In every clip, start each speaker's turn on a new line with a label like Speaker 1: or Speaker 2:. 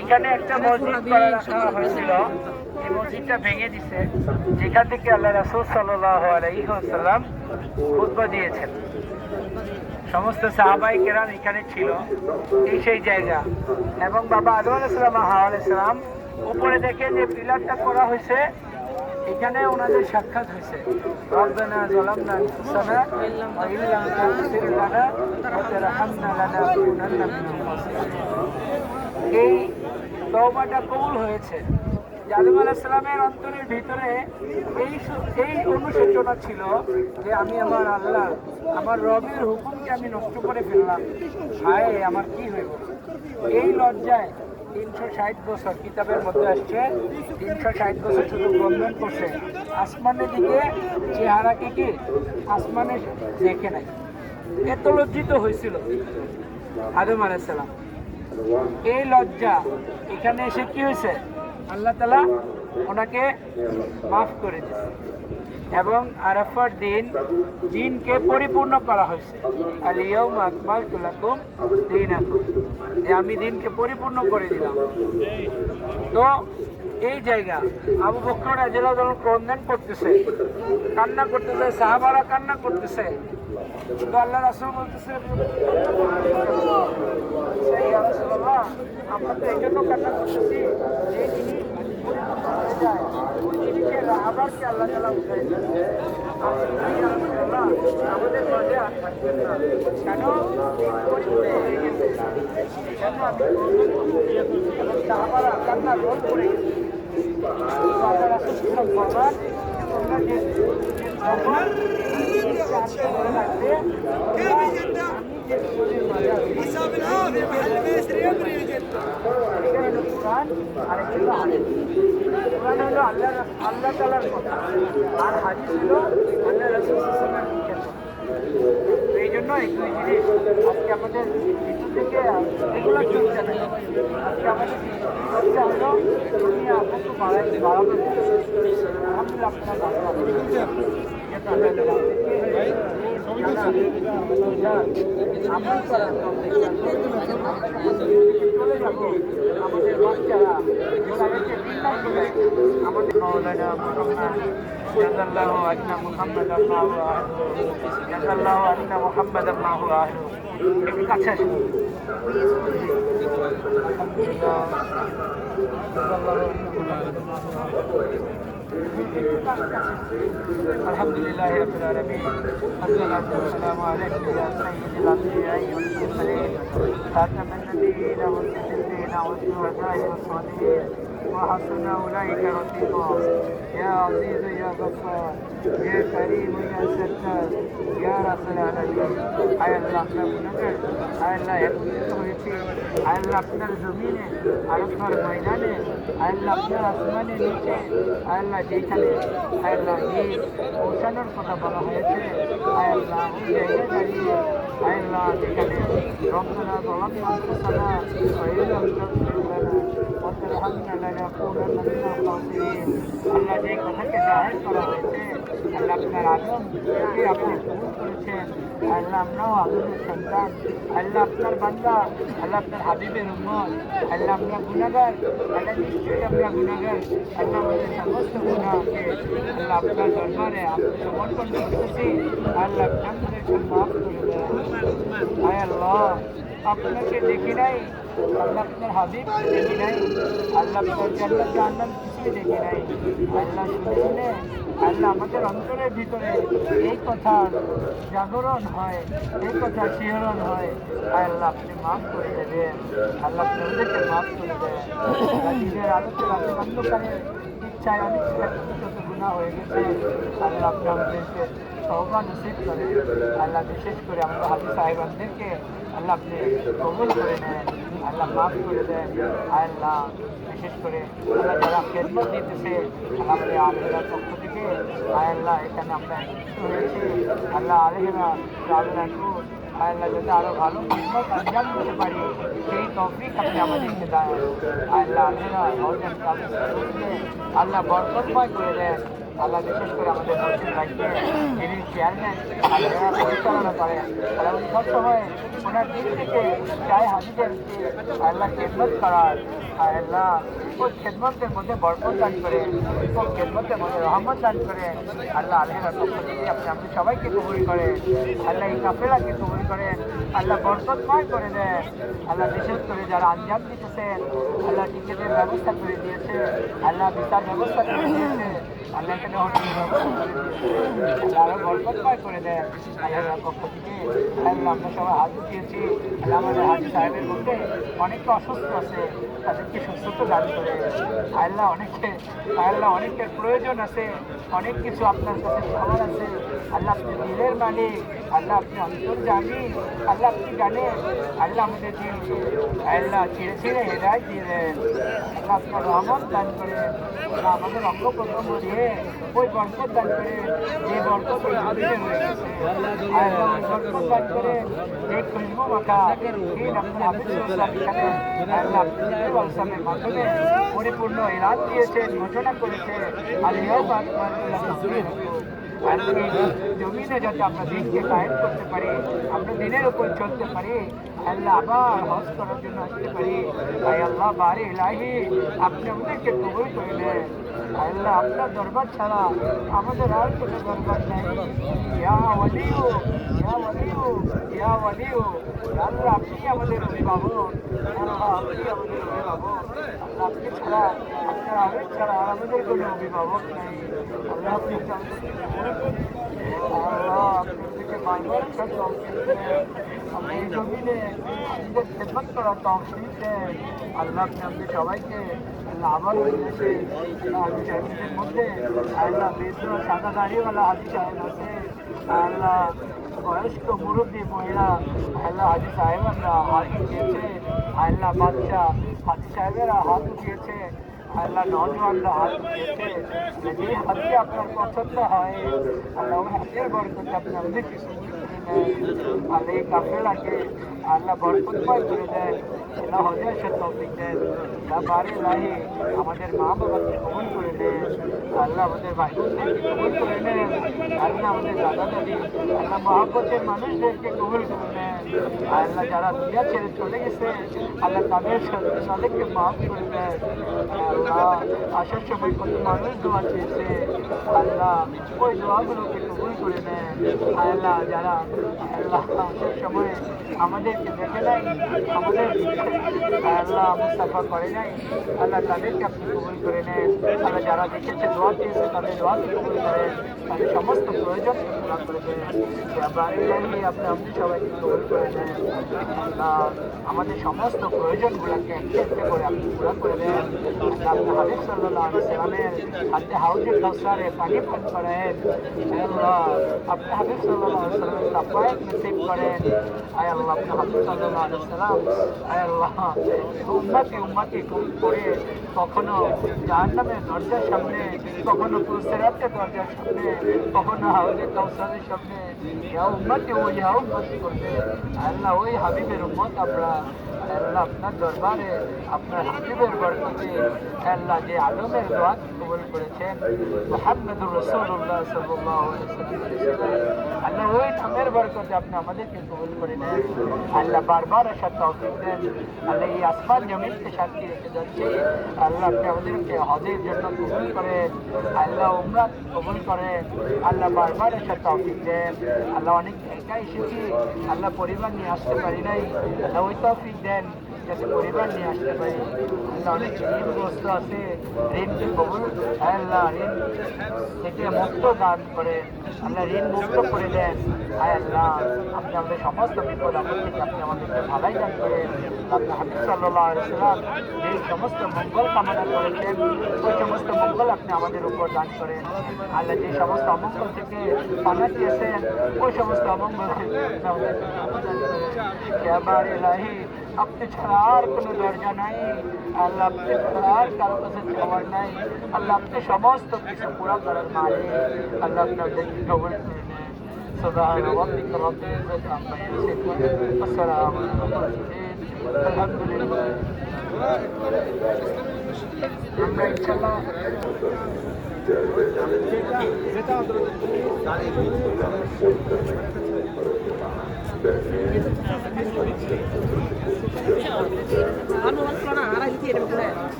Speaker 1: এখানে একটা মসজিদ করা রাখা হয়েছিল, এই মসজিদটা ভেঙে দিছে, যেখান থেকে আল্লাহ রাসূল সাল্লাল্লাহু আলাইহি ওয়াসাল্লাম খুতবা দিয়েছেন। সমস্ত সাহাবায়ে কেরাম এখানে ছিল, এই সেই জায়গা। এবং বাবা আদম আলাইহিস সালাম উপরে দেখে যে পিলারটা করা হয়েছে, এখানে ওনাদের সাক্ষাৎ হয়েছে। রব্বানা যালামনা আনফুসানা ওয়া ইল্লাম তাগফির লানা ওয়া তারহামনা লানাকুনান্না মিনাল খাসিরিন। এই তওবাটা কবুল হয়েছে। আদম আলাইহিস সালামের অন্তরের ভিতরে এই অনুশোচনা ছিল যে আমি আমার আল্লাহ, আমার রবের হুকুমকে আমি নষ্ট করে ফেললাম, হায় আমার কি হইব। এই লজ্জায় 360 বছর কিতাবের মধ্যে আসছে, 360 বছর শুধু বন্ধন করছে, আসমানের দিকে চেহারাকে কি আসমানে দেখে নাই। এত লজ্জিত হয়েছিল আদম আলাইহিস সালাম। এই লজ্জা এখানে এসে কি হয়েছে, আল্লাহ তাআলা ওনাকে মাফ করে দিয়েছে। এবং আরাফার দিনকে পরিপূর্ণ করা হয়েছে। আল ইয়াউমা আকমালতু লাকুম দীনাকুম, আমি দিনকে পরিপূর্ণ করে দিলাম। তো এই জায়গা আবু বকর রাদিয়াল্লাহু আনহু ক্রন্দন করতেছে, কান্না করতেছে, সাহাবারা কান্না করতেছে। কিন্তু আল্লাহ রাসূল বলতেছে, ইয়া রাসূলুল্লাহ, আমরা তো এই জন্য কান্না করতেছি যে জিনিস আবার কি আল্লাহ তাআলা উঠাই দিয়েছে, আমাদের মাঝে আর থাকবেন না কেন, পরিপূর্ণ হয়ে গেছে। এজন্য আমি সাহাবারা কান্না রোল করে গেছি। আল্লাহ রাসূল ফরমান, তোমরা যে আল্লাহ তাআলার কথা আর হাদিস হলো আল্লাহ রাসূল সাল্লাল্লাহু আলাইহি ওয়াসাল্লামের। এই জন্য এই দুই জিনিস আজকে আমাদের ভিতর থেকে এগুলো চলছে না। আজকে আমাদের চর্চা হলো দুনিয়া কত বাড়ানো। আলহামদুলিল্লাহ আপনারা আমাদের বাচ্চারা আমাদের মাওলানা জাযাল্লাহু আন্না মুহাম্মাদান মাহু জাযাল্লাহু আন্না মুহাম্মাদান মাহু একটু কাছে আসুন। আলহামদুলিল্লাহ রাব্বিল আলামিন, আসসালাতু ওয়াসসালামু আলাইকা ইয়া সাইয়্যিদাল আমবিয়া'i ওয়াল মুরসালিন, খাতামান নাবিয়্যিনা ওয়াস সিদ্দিকিনা ওয়াস শুহাদা'i ওয়াস সালিহিন, ওয়া হাসুনা উলাইকা রাফীকা। ইয়া আযীজ ইয়া গফফার, ইয়া কারীম ইয়া সত্তার, ইয়া রাব্বুল আলামিন। আয় আল্লাহ, আমরা গুনাহগার, আয় আল্লাহ একত্রিত হয়েছি, আয় আল্লাহ আপনার জমিনে, আরাফার ময়দানে, আয় আল্লাহ আপনার আসমানের নিচে, আয় আল্লাহ যেখানে আয় আল্লাহ ঈদ পৌঁছানোর কথা বলা হয়েছে, আয় আল্লাহ ওই জায়গায় দাঁড়িয়ে আয় আল্লাহ যেখানে রব্বানা যালামনা আনফুসানা ওয়া ইল্লাম তাগফির লানা ওয়া তারহামনা লানাকুনান্না মিনাল খাসিরিন। আল্লাহ যে কথাকে জাহির করা হয়েছে, আল্লাহ আপনার আদমকে আপনি কবুল করেছেন। আল্লাহ আমরাও আদমের সন্তান, আল্লাহ আপনার বান্দা, আল্লাহ আপনার হাবিবের উম্মত। আল্লাহ আমরা গুনাহগার, আল্লাহ নিশ্চয়ই আমরা গুনাহগার। আল্লাহ আমাদের সমস্ত গুনাহকে আল্লাহ আপনার দরবারে সমর্পণ করতেছি। আল্লাহ আপনাদেরকে মাফ করে দেন। আয় আল্লাহ, আপনাকে দেখি নাই, আল্লাহ আপনার হাবিবকে দেখি নাই, আল্লাহ আপনার জান্নাত জাহান্নাম কিছুই দেখি নাই। আল্লাহ শুনে শুনে আল্লাহ আমাদের অন্তরের ভিতরে এই কথা জাগরণ হয়, এই কথা শিহরণ হয়। আল্লাহ আপনি মাফ করে দেবেন, আল্লাহ আপনাদেরকে মাফ করে দেন। নিজের আলোতে রাতে অন্ধকারের ইচ্ছায় অনেক যত গুনাহ হয়ে গেছে, আল্লাহ আপনি আমাদেরকে তওবা নসিব করেন। আল্লাহ বিশেষ করে আমাদের হাজী সাহেবানদেরকে আল্লাহ আপনি কবুল করে নেন, আল্লাহ মাফ করে দেন। আল্লাহ বিশেষ করে আল্লাহ যারা খেদমত দিতেছে, আল্লাহ আমাদের আলেমরার পক্ষ থেকে আল্লাহ এখানে আমরা একত্রিত হয়েছি, আল্লাহ আলেমরা রাখুন। আল্লাহ যাতে আরও ভালো খেদমত আঞ্জাম দিতে পারি, সেই তৌফিক আপনি আমাদেরকে দেন। আল্লাহ আলেমরা আল্লাহ বরকতময় করে দেন। আল্লাহ বিশেষ করে আমাদের মসজিদ ভাইকে যিনি চেয়ারম্যান যারা পরিচালনা করেন আল্লাহ উনি সবসময় ওনার দিক থেকে চায় হাজিদেরকে আল্লাহ খেদমত করার আল্লাহ ওই খেদমতের মধ্যে বরকত দান করে ও খেদমতের মধ্যে রহমত দান করে আল্লাহ আলহের পক্ষ থেকে আপনি সবাইকে কবুল করে আল্লাহ এই কাফেলাকে কবুল করেন আল্লাহ বরকতময় করে দেন আল্লাহ বিশেষ করে যারা আঞ্জাম দিতেছেন আল্লাহ টিকেটের ব্যবস্থা করে দিয়েছে আল্লাহ বিচার ব্যবস্থা করে দিয়েছে আল্লাহ এখানে হোটেলের ব্যবস্থা করে দিয়েছে আল্লাহ আরও বরকতময় করে দেন আল্লাহর পক্ষ থেকে আল্লাহ আমরা সবাই হাত উঠিয়েছি আল্লাহ আমাদের হাজি সাহেবের মধ্যে অনেকে অসুস্থ আছে তাদেরকে সুস্থতা দান করে আল্লাহ অনেকের প্রয়োজন আছে অনেক কিছু আপনার কাছে খাবার আছে আল্লাহ আপনি দিলের মালিক আল্লাহ আপনি অন্তর্জামী আল্লাহ আপনি জানেন আল্লাহ আমাদের দিনকে আল্লাহ ছিঁড়ে ছিঁড়ে হেদায় দিলেন আল্লাহ আপনার রহমত দান করেন আল্লাহ আমাদের অঙ্গ প্রত্যঙ্গ দিয়ে ওই বরকত দান করেন যে বরকত ওই হাদিসে রয়ে গেছে আল্লাহ ওই বরকত দান করেন যে খুশবু মাখা এই আপনার হাদিসুল্লাহ এখানে আল্লাহ আপনি মাধ্যমে পরিপূর্ণ ইরাদ দিয়েছেন ঘোষণা করেছে জমিনে যাতে আমরা দিনকে কায়েম করতে পারি আমরা দিনের উপর চলতে পারি আল্লাহ আবার হজ করার জন্য আসতে পারি তাই আল্লাহ বারে ইলাহি আপনি আমাদেরকে কবুল করে নেন আল্লাহ আপনার দরবার ছাড়া আমাদের আর কোনো দরবার নেই ইয়া ওয়ালিউ ইয়া ওয়ালিউ ইয়া ওয়ালিউ আল্লাহ আপনি আমাদের অভিভাবক আল্লাহ আপনি আমাদের অভিভাবক আল্লাহ আপনি ছাড়া আপনার আবেগ ছাড়া আর আমাদের কোনো অভিভাবক নেই আল্লাহ আপনি আল্লাহ আপনাদেরকে বারবার একটা তৌফিক দেন আমরা এই জমিনে আমাদের খেদমত করার তৌফিক দেন আল্লাহ আপনি আমাদের সবাইকে আল্লাহ আবারও দিয়েছে হাজি সাহেবদের মধ্যে আল্লাহ বৃদ্ধ সাদা দাড়িওয়ালা হাজি সাহেব আছে আল্লাহ বয়স্ক মুরব্বী মহিলা আল্লাহ হাজি সাহেবরা হাত উঠিয়েছে আল্লাহ বাচ্চা হাজি সাহেবেরা হাত উঠিয়েছে আল্লাহ নজওয়ানরা হাত উঠিয়েছে যে হাতে আপনার পছন্দ হয় আল্লাহ ওই হাতের বরকত আপনি আমাদেরকে সুযোগ করে নেন আল্লাহ এই কাফেলাকে আল্লাহ বরকতময় করে দেন আল্লাহ হজের সে তৌফিক দেন আল্লাহ বারে লাহি আমাদের মা বাবাকে কবুল করে নেন আল্লাহ আমাদের ভাই বোনদেরকে কবুল করে নেন আল্লাহ আমাদের দাদা দাদি আল্লাহ মহাব্বতের মানুষদেরকে কবুল করে নেন আল্লাহ যারা দুনিয়া ছেড়ে চলে গেছে আল্লাহ তাদেরকে মাফ করে দেন আল্লাহ আসার সময় কত মানুষ দোয়া চেয়েছে আল্লাহ ওই দোয়াগুলোকে কবুল করে নেন আল্লাহ যারা আল্লাহ আসার সময় আমাদেরকে দেখে নাই আমাদের আল্লাহ মুস্তাফা করে নাই আল্লাহ তাদেরকে আপনি কবুল করে নেন আল্লাহ যারা দেখেছে দোয়া চেয়েছে তাদের দোয়াকে কবুল করেন তাদের সমস্ত প্রয়োজন পূরণ করে দেন বাড়ি আপনি আপনি সবাইকে কবুল করে নেন আল্লাহ আমাদের সমস্ত প্রয়োজনগুলোকে একটু একটু করে আপনি পূরণ করে দেন আল্লাহ হাবিব সাল্লাল্লাহু আলাইহি সাল্লামের হাতে হাউজে কাউসারে পানি পান করেন আল্লাহ আপনি হাবিব সাল্লাল্লাহু আলাইহি সাল্লামের সাফায়াত নসিব করেন আয় আল্লাহ আপনি হাবিব সাল্লাল্লাহু আলাইহি সাল্লাম আয় আল্লাহ উম্মতি করে কখনো জাহান্নামের দরজার সামনে কখনো পুরসিরাতের দরজার সামনে কখনো হাউজে কাউসারের সামনে ইয়া উম্মতি করবে আল্লাহ ওই হাবিবের উম্মত আমরা আল্লাহ আপনার দরবারে আপনার হাবিবের বরকতে আল্লাহ যে আলমের দোয়া কবুল করেছেন মুহাম্মদুর রাসূলুল্লাহ সাল্লাল্লাহু আলাইহি ওয়াসাল্লাম আল্লাহ ওই নামের বরকতে আপনি আমাদেরকে কবুল করে নেন আল্লাহ বারবার আসার তৌফিক দেন আল্লাহ এই আসমান জমিনকে সাক্ষী রেখে যাচ্ছে আল্লাহ আপনি আমাদেরকে হজের জন্য কবুল করেন আল্লাহ উমরা কবুল করেন আল্লাহ বারবার আসার তৌফিক দেন আল্লাহ অনেক জায়গায় এসেছি আল্লাহ পরিবার নিয়ে আসতে পারি নাই আল্লাহ ওই তৌফিক দেন যাতে পরিবার নিয়ে আসতে পারি আল্লাহ অনেক ঋণগ্রস্ত আছে ঋণকে কবুল আল্লাহ ঋণ থেকে মুক্ত দান করেন আল্লাহ ঋণ মুক্ত করে দেন আয় আল্লাহ আপনি আমাদের সমস্ত বিপদ আপদ থেকে আপনি আমাদেরকে ভালাই দান করেন আপনি হাবিব সাল্লাল্লাহু আলাইহি ওয়াসাল্লাম যে সমস্ত মঙ্গল কামনা করেছেন ওই সমস্ত মঙ্গল আপনি আমাদের উপর দান করেন আল্লাহ যে সমস্ত অমঙ্গল থেকে পানা দিয়েছেন ওই সমস্ত অমঙ্গল আপনি ছাড়া আর কোনো দরজা নাই আল্লাহ আপনি ছাড়া আর কারো কাছে খাবার নাই আল্লাহ আপনি সমস্ত কিছু পুরা করার মালিক আল্লাহ আপনাদেরকে কবুল করে নেন সুবহান রাব্বিকা রাব্বিল ইজ্জাতি আম্মা ইয়াসিফুন ওয়া সালামুন আলাল মুরসালিন আলহামদুলিল্লাহ আমরা ইনশাআল্লাহ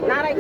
Speaker 2: Narai